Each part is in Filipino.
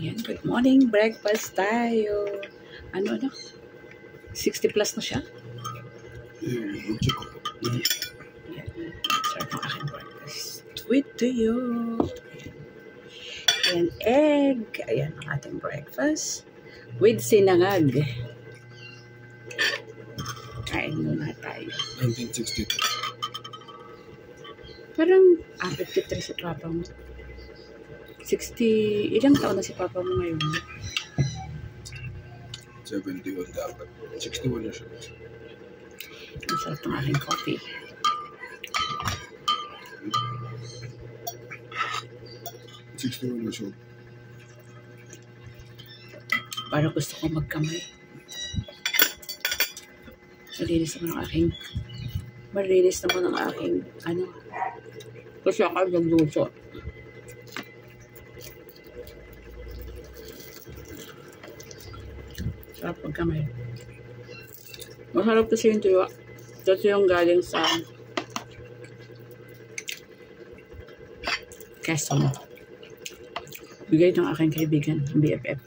Ayan, good morning. Breakfast tayo. Ano? 60 plus na siya? Check ko. Ayan. Start ang aking breakfast with tuyo. Ayan, egg. Ayan ang ating breakfast with sinangag. Kain muna tayo. 1962. Parang 53 si papa mo. 60, ilang taon na si papa mo ngayon? 71 dapat. 61 na siya. Ang sarap ng aking coffee. Na siya. Para gusto ko magkamay. Malinis naman ang aking, kasi ako nagluto. Sarap magkamay. Masarap kasi yung tuyo. Ito yung galing sa Quezon. Bigay ng aking kaibigan, BFF.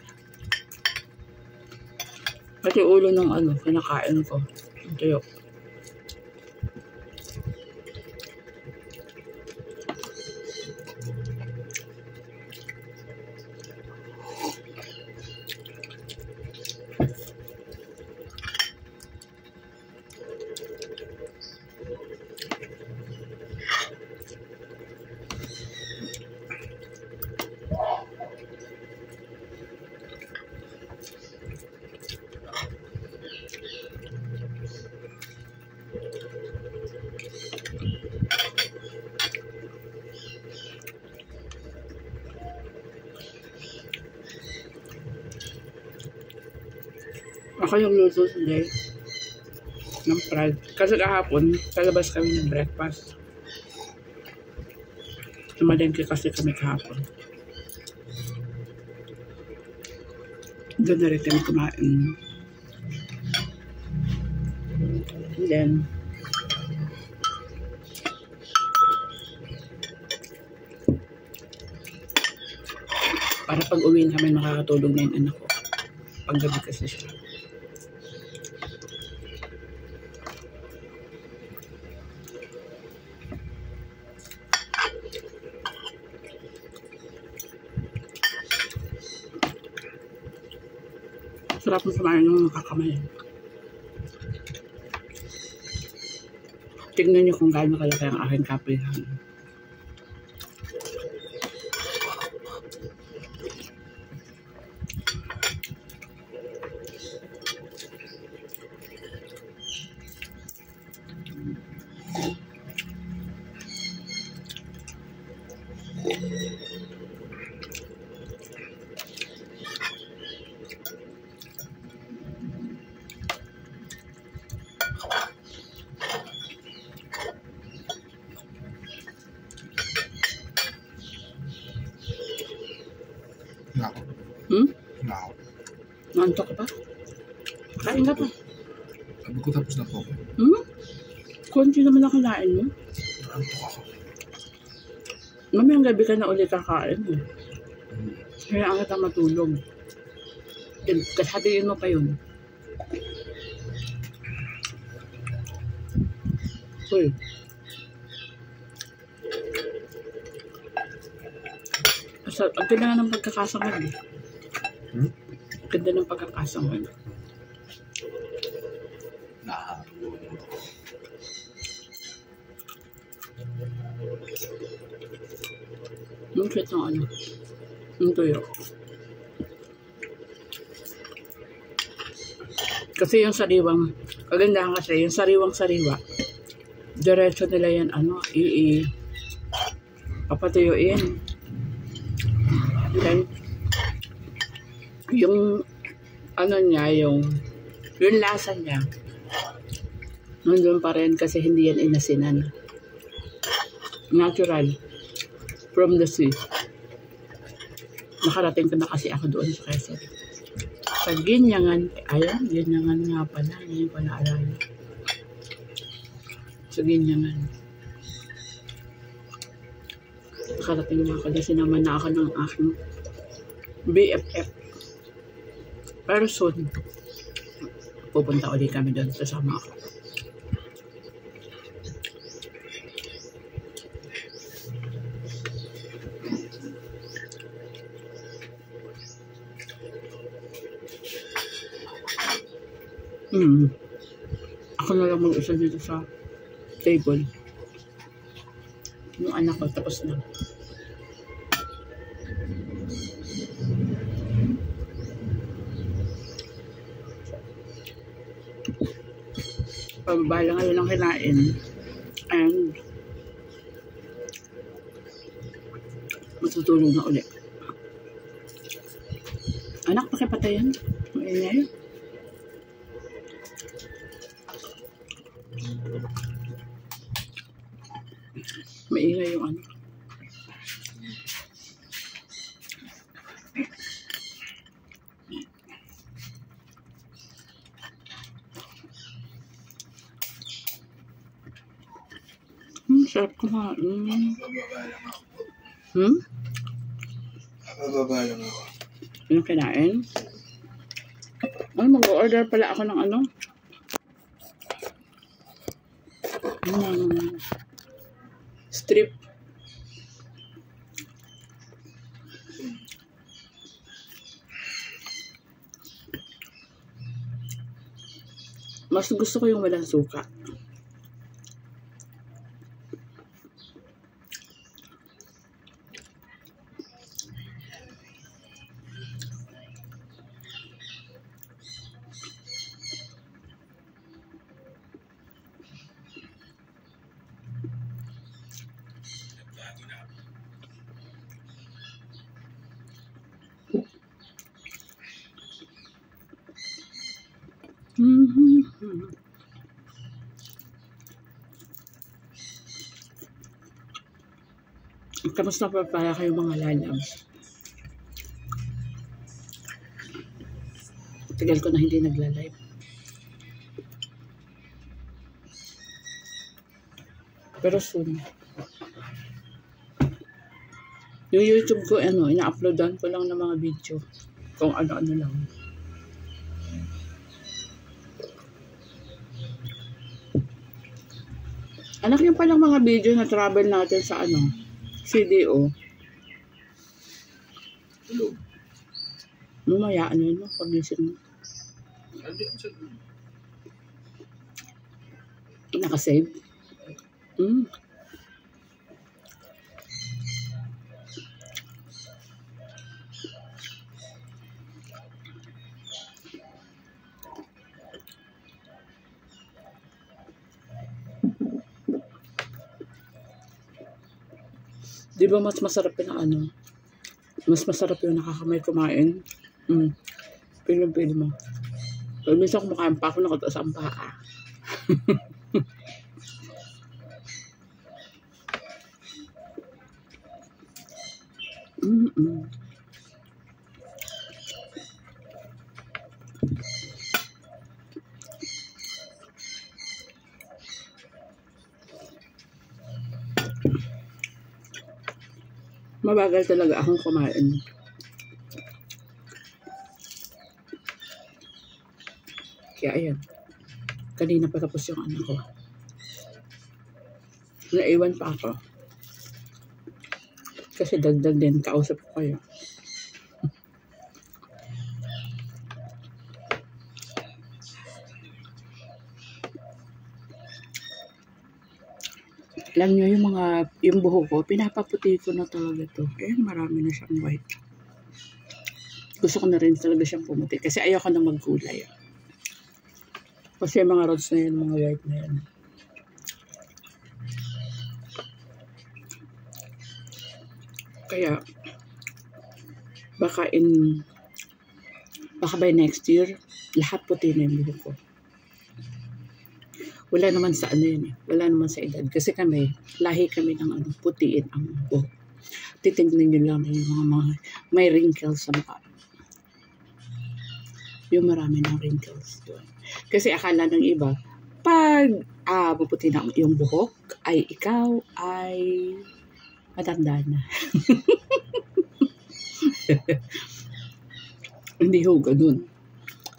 Pati ulo ng kinakain ko. Yung tuyo. Ako yung luto today ng fried. Kasi kahapon, kalabas kami ng breakfast. Tumalengke kasi kami kahapon. Doon na rin kami kumain. And then, para pag uwi namin makakatulog na yung anak ko. Paggabi kasi siya. Sarap mo kumain ng nakakamay. Tignan niyo kung gaano kalaki ang aking kapihan. Nako. Nako. Nantok ka pa? Kain ka pa? Sabi ko tapos na po ako. Konti naman ang kinain mo. Nantok ako. Mamayang gabi ka na ulit kakain mo. Kaya ang kita matulog. Hatiin mo pa yun. Uy. Ang ganda nga ng pagkakasangad eh. Ang ganda ng pagkakasangad. Yung sweet ng yung tuyo. Kasi yung sariwang, kagandahan kasi, yung sariwang-sariwa, diretso nila yan, papatuyuin. Then, yung niya, yung lasa niya, nandun pa rin kasi hindi yan inasinan. Natural. From the sea. Nakarating ko na kasi ako doon sa Quezon. Sa Ginyangan, Ginyangan nga pala, hindi ko naalala. Sa Ginyangan. Nakarating na ako kasi naman na ako ng aking BFF. Pero soon, pupunta ulit kami doon kasama ako. Ako na lang mag-isa dito sa table. Yung anak ko tapos na. Pababa lang ngayon ng kinain. And matutulog na ulit. Anak, pakipatayan. Maingay. Maingay yung ano. Sarap kumain. Bababa lang ako. Yung kinain? Ay, mag-order pala ako ng ano? Strip. Mas gusto ko yung walang suka. Kamusta pa pala kayo mga lalabs? Tagal ko na hindi nagla-live. Pero soon. Yung YouTube ko, ina-uploadan ko lang ng mga video. Kung ano-ano lang. Anak yung palang mga video na travel natin sa CDO. Hello. Mamaya, yun mo, pag-isip mo. Nakasave? Di ba mas masarap yung mas masarap yung nakakamay kumain? Pili mo. Pero minsan kumakain pa ako nakataas ang paa. Mabagal talaga akong kumain. Kaya ayan. Kanina pa tapos yung anak ko. Naiwan pa ako. Kasi dagdag din. Kausap ko kayo. Alam nyo, yung buhok ko, pinapaputi ko na talaga to. Marami na siyang white. Gusto ko na rin talaga siyang pumuti. Kasi ayoko na magkulay. Kasi yung mga rods na yun, mga white na yan. Kaya, baka by next year, lahat puti na yung buhok ko. Wala naman sa wala naman sa edad. Kasi lahi kami ng putiin ang buhok. Titignan nyo lang yung mga may wrinkles sa mukha. Yung marami ng wrinkles doon. Kasi akala ng iba, pag puputi na yung buhok, ay ikaw ay matanda na. Hindi ho ganun.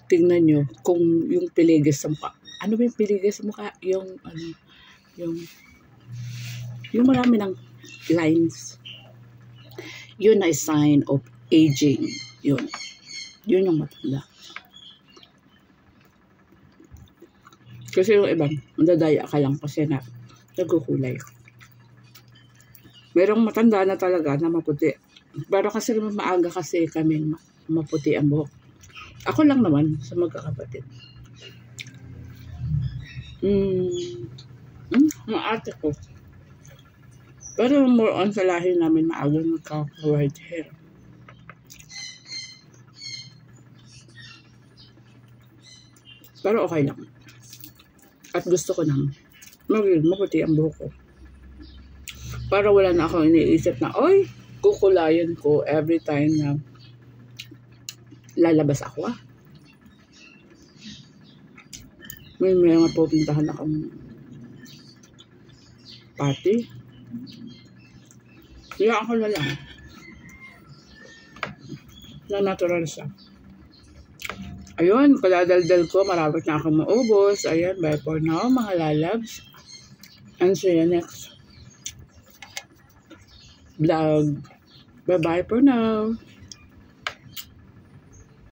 Tingnan nyo kung yung piligas sa mukha. Ano ba yung piligas sa mukha? Yung marami ng lines. Yun na sign of aging. Yun yung matanda. Kasi yung ibang, nadadaya ka lang kasi na nagkukulay. Merong matanda na talaga na maputi. Pero kasi maaga kasi kami maputi ang buhok. Ako lang naman sa magkakapatid. Ang ate ko. Pero more on sa lahi namin maaga nagkaka-white hair. Pero okay lang. At gusto ko nang maputi ang buhok ko. Para wala na akong iniisip na, oy, kukulayan ko every time na lalabas ako May mga pupuntahan akong party. Kaya ako na lang. Na natural siya. Ayun, kadadaldal ko. Marami na akong maubos. Ayun, bye for now, mga lalabs. And see you next vlog. Bye-bye for now.